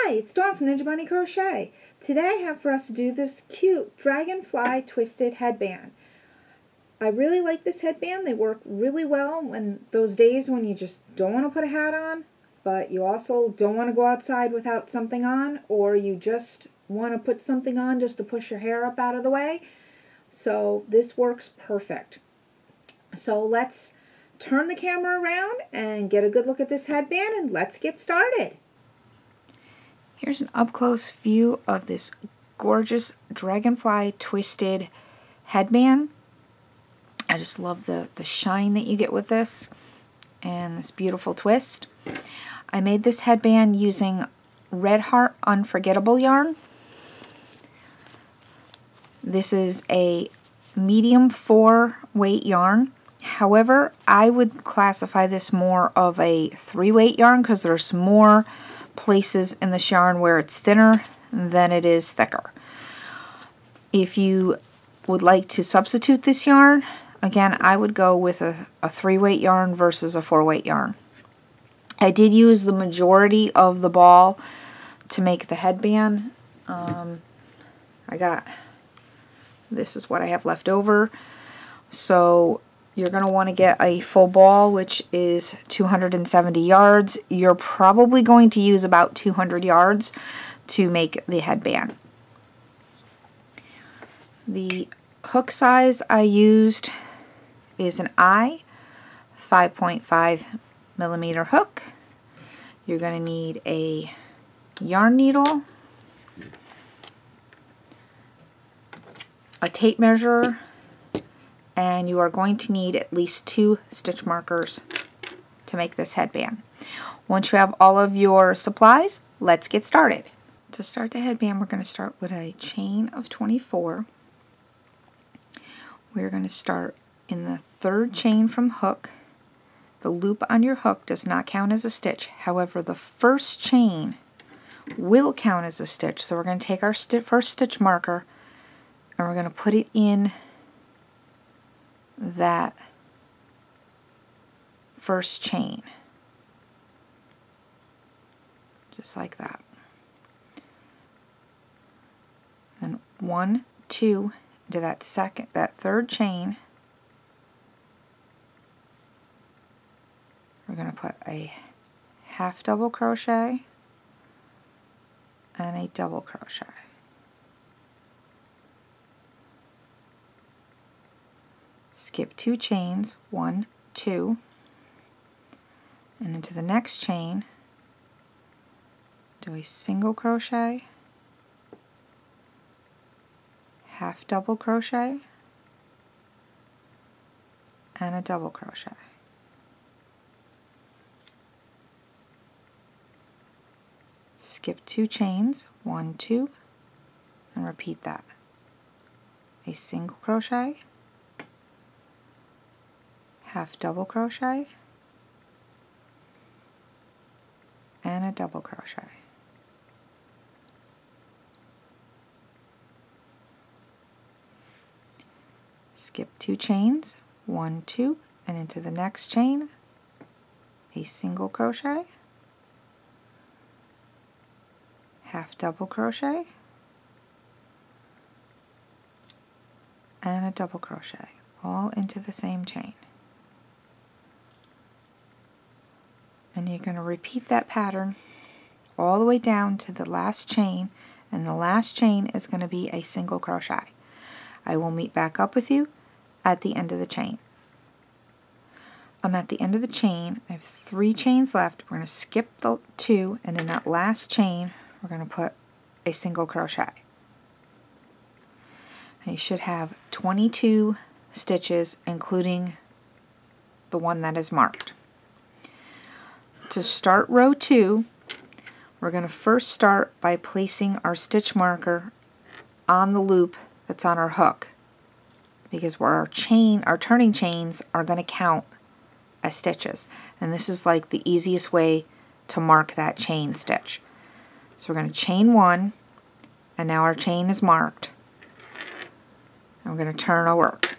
Hi, it's Dawn from Ninja Bunny Crochet. Today I have for us to do this cute Dragonfly twisted headband. I really like this headband. They work really well when those days when you just don't want to put a hat on, but you also don't want to go outside without something on, or you just want to put something on just to push your hair up out of the way. So this works perfect. So let's turn the camera around and get a good look at this headband, and let's get started. Here's an up-close view of this gorgeous Dragonfly twisted headband. I just love the shine that you get with this and this beautiful twist. I made this headband using Red Heart Unforgettable yarn. This is a medium 4 weight yarn. However, I would classify this more of a 3 weight yarn because there's more places in this yarn where it's thinner than it is thicker. If you would like to substitute this yarn, again, I would go with a 3 weight yarn versus a 4 weight yarn. I did use the majority of the ball to make the headband. This is what I have left over. So you're going to want to get a full ball, which is 270 yards. You're probably going to use about 200 yards to make the headband. The hook size I used is an I 5.5 millimeter hook. You're going to need a yarn needle, a tape measure, and you are going to need at least 2 stitch markers to make this headband. Once you have all of your supplies, let's get started. To start the headband, we're going to start with a chain of 24. We're going to start in the 3rd chain from hook. The loop on your hook does not count as a stitch. However, the first chain will count as a stitch. So we're going to take our first stitch marker and we're going to put it in that first chain, just like that. Then 1, 2 into that 3rd chain. We're going to put a half double crochet and a double crochet. Skip 2 chains, 1, 2, and into the next chain, do a single crochet, half double crochet, and a double crochet. Skip 2 chains, 1, 2, and repeat that. A single crochet, half double crochet, and a double crochet. Skip 2 chains, 1, 2, and into the next chain, a single crochet, half double crochet, and a double crochet, all into the same chain. And you're going to repeat that pattern all the way down to the last chain, and the last chain is going to be a single crochet. I will meet back up with you at the end of the chain. I'm at the end of the chain. I have 3 chains left. We're going to skip the 2, and in that last chain we're going to put a single crochet. And you should have 22 stitches, including the one that is marked. To start row 2, we're going to first start by placing our stitch marker on the loop that's on our hook, because our turning chains are going to count as stitches, and this is like the easiest way to mark that chain stitch. So we're going to chain 1, and now our chain is marked, and we're going to turn our work.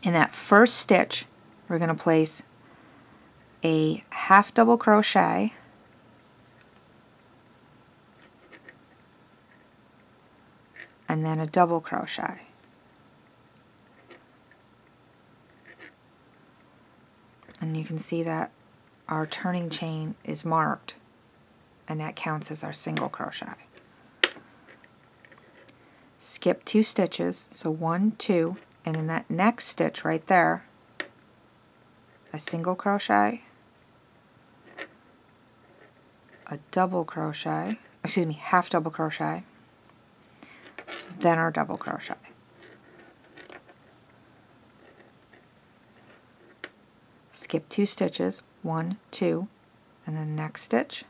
In that first stitch, we're going to place a half double crochet and then a double crochet. And you can see that our turning chain is marked, and that counts as our single crochet. Skip 2 stitches, so 1, 2, and in that next stitch right there, a single crochet, a double crochet, excuse me, half double crochet, then our double crochet. Skip 2 stitches, 1, 2, and then next stitch,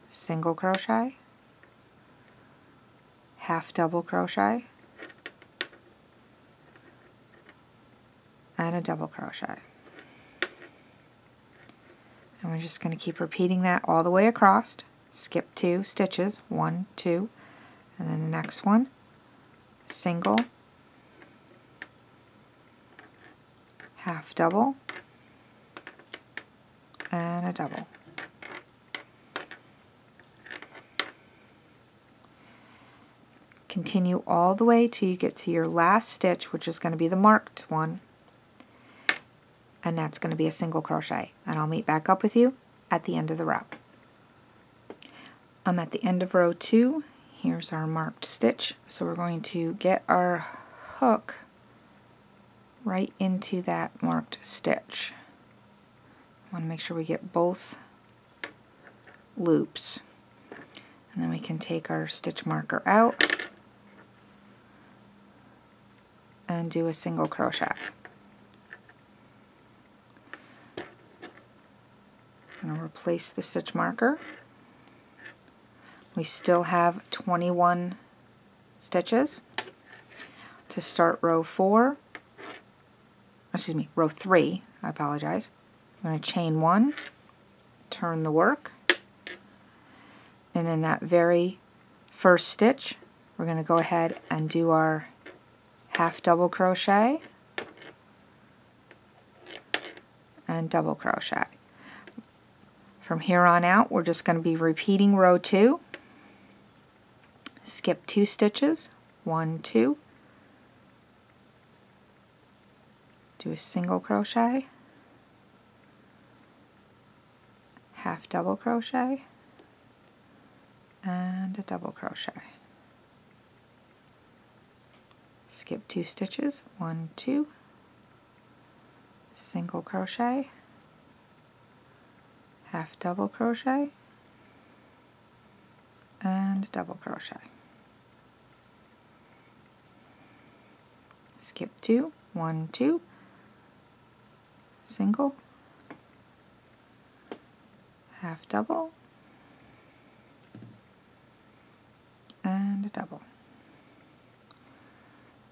single crochet, half double crochet, and a double crochet. And we're just going to keep repeating that all the way across. Skip 2 stitches, 1, 2, and then the next one, single, half double, and a double. Continue all the way till you get to your last stitch, which is going to be the marked one, and that's going to be a single crochet. And I'll meet back up with you at the end of the row. I'm at the end of row 2. Here's our marked stitch. So we're going to get our hook right into that marked stitch. I want to make sure we get both loops. And then we can take our stitch marker out and do a single crochet. I'm going to replace the stitch marker. We still have 21 stitches to start row 4, excuse me, row 3, I apologize. I'm going to chain 1, turn the work, and in that very first stitch we're going to go ahead and do our half double crochet and double crochet. From here on out we're just going to be repeating row 2. Skip 2 stitches, 1, 2, do a single crochet, half double crochet, and a double crochet. Skip 2 stitches, 1, 2, single crochet, half double crochet, and double crochet. Skip 2, 1, 2, single, half double, and a double.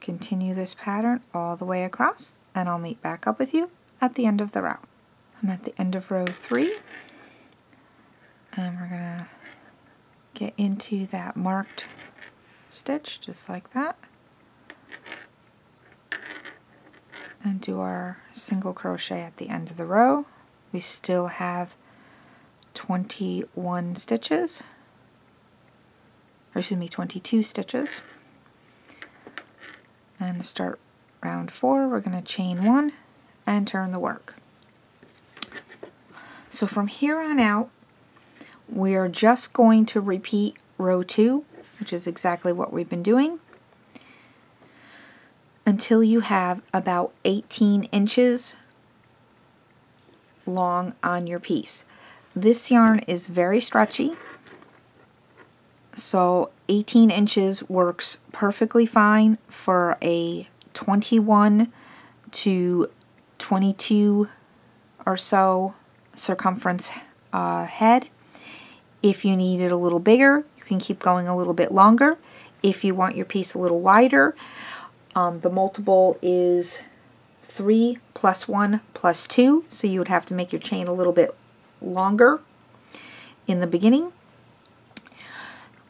Continue this pattern all the way across, and I'll meet back up with you at the end of the row. I'm at the end of row 3, and we're going to get into that marked stitch just like that, and do our single crochet at the end of the row. We still have 21 stitches, or excuse me, 22 stitches. And to start round 4, we're going to chain 1 and turn the work. So from here on out, we are just going to repeat row 2, which is exactly what we've been doing, until you have about 18 inches long on your piece. This yarn is very stretchy, so 18 inches works perfectly fine for a 21 to 22 or so circumference head. If you need it a little bigger, you can keep going a little bit longer. If you want your piece a little wider, the multiple is 3 plus 1 plus 2, so you would have to make your chain a little bit longer in the beginning.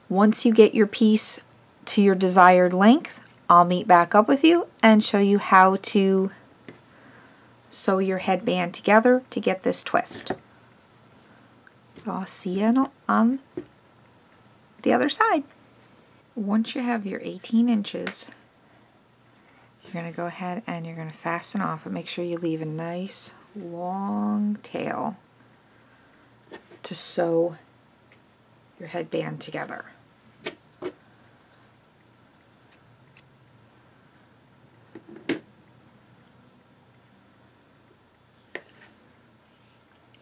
Once you get your piece to your desired length, I'll meet back up with you and show you how to sew your headband together to get this twist. So I'll see you on the other side. Once you have your 18 inches, you're going to go ahead and you're going to fasten off and make sure you leave a nice long tail to sew your headband together. You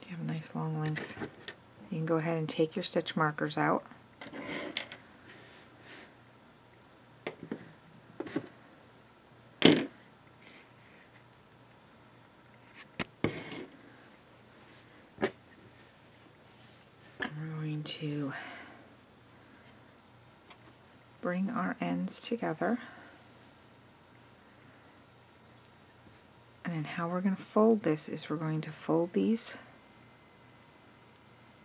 have a nice long length. You can go ahead and take your stitch markers out. We're going to bring our ends together. And then how we're going to fold this is we're going to fold these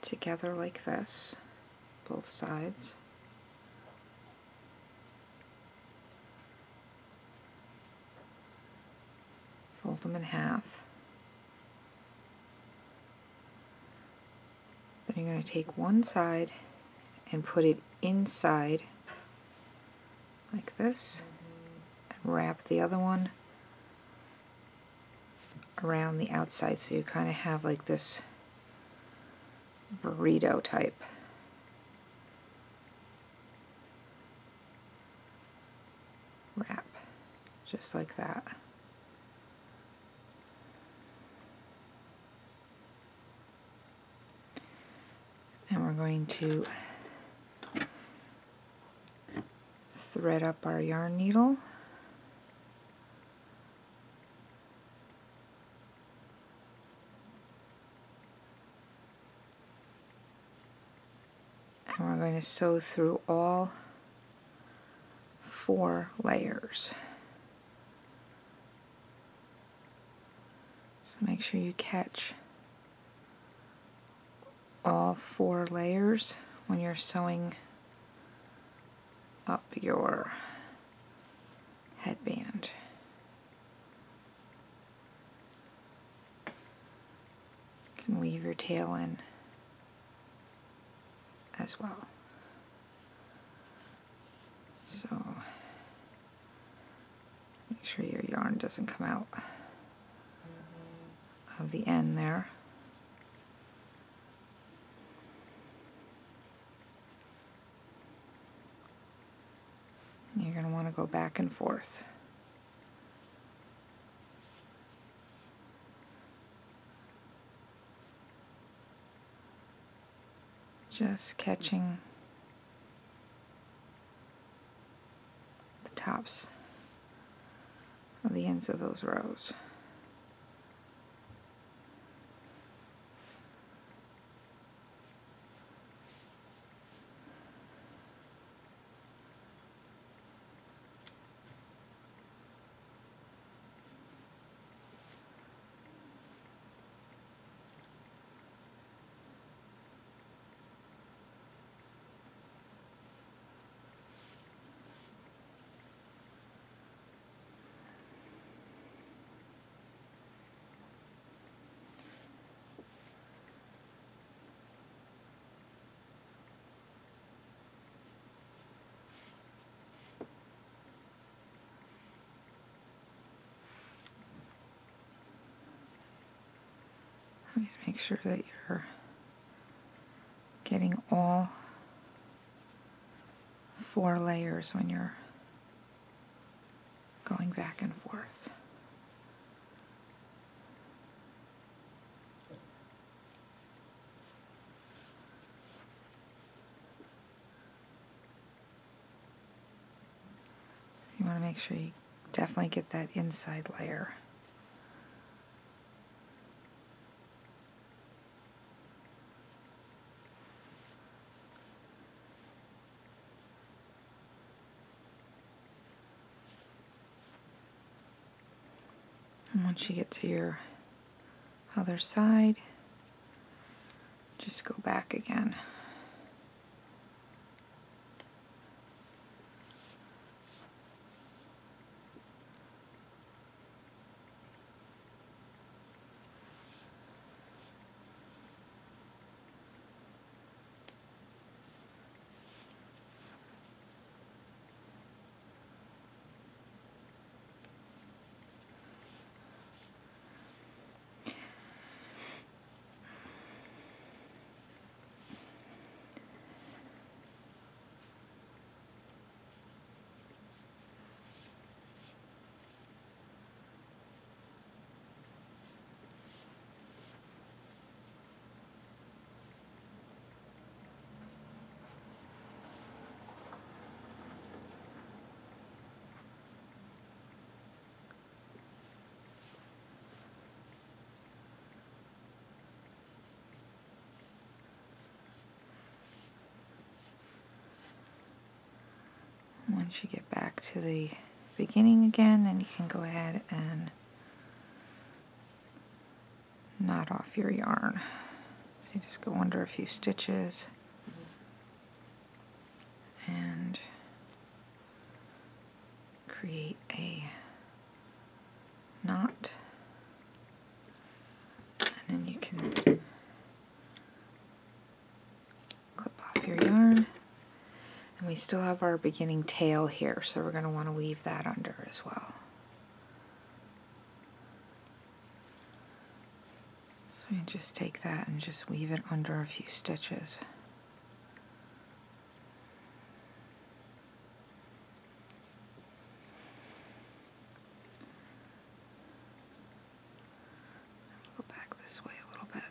together like this, both sides. Fold them in half. Then you're going to take one side and put it inside like this, and wrap the other one around the outside, so you kind of have like this burrito type. Wrap, just like that. And we're going to thread up our yarn needle. And we're going to sew through all 4 layers. So make sure you catch all 4 layers when you're sewing up your headband. You can weave your tail in as well. So make sure your yarn doesn't come out of the end there. You're going to want to go back and forth. Just catching the tops of the ends of those rows. Always make sure that you're getting all 4 layers when you're going back and forth. You want to make sure you definitely get that inside layer. And once you get to your other side, just go back again. Once you get back to the beginning again, then you can go ahead and knot off your yarn. So you just go under a few stitches and create a knot, and then you can clip off your yarn. And we still have our beginning tail here, so we're going to want to weave that under as well. So you just take that and just weave it under a few stitches. Go back this way a little bit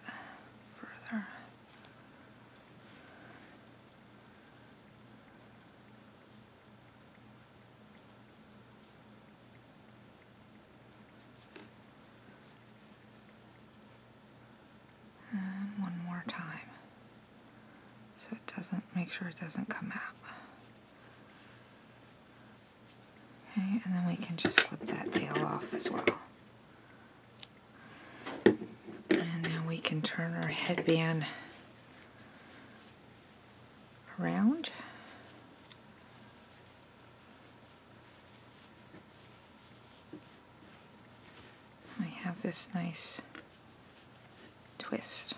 further. Time, so it doesn't, make sure it doesn't come out. Okay, and then we can just clip that tail off as well. And now we can turn our headband around. We have this nice twist.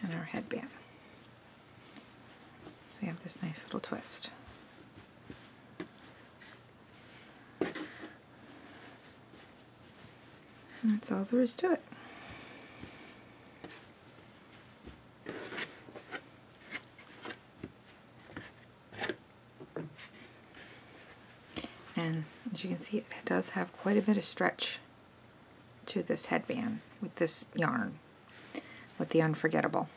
And our headband. So we have this nice little twist. And that's all there is to it. And as you can see, it does have quite a bit of stretch to this headband with this yarn, with the Unforgettable.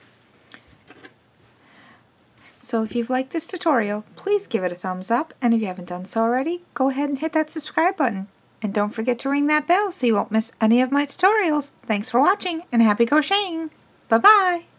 So if you've liked this tutorial, please give it a thumbs up, and if you haven't done so already, go ahead and hit that subscribe button. And don't forget to ring that bell so you won't miss any of my tutorials. Thanks for watching, and happy crocheting! Bye-bye!